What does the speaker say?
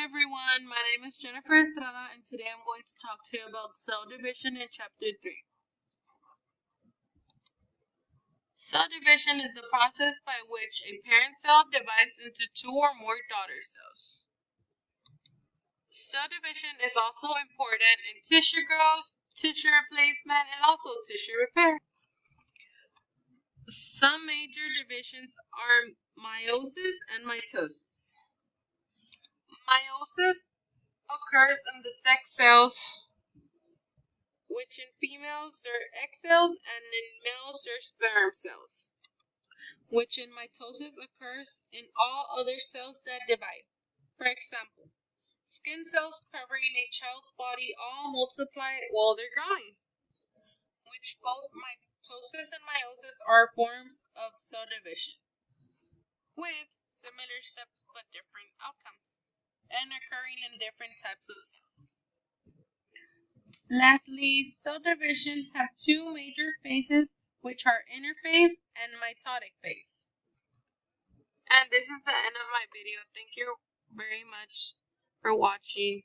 everyone, my name is Jennifer Estrada and today I'm going to talk to you about cell division in chapter 3. Cell division is the process by which a parent cell divides into two or more daughter cells. Cell division is also important in tissue growth, tissue replacement, and also tissue repair. Some major divisions are meiosis and mitosis. Meiosis occurs in the sex cells, which in females they're egg cells and in males they're sperm cells, which in mitosis occurs in all other cells that divide. For example, skin cells covering a child's body all multiply while they're growing, which both mitosis and meiosis are forms of cell division, with similar steps but different outcomes, and occurring in different types of cells. Lastly, cell division have two major phases, which are interphase and mitotic phase. And this is the end of my video. Thank you very much for watching.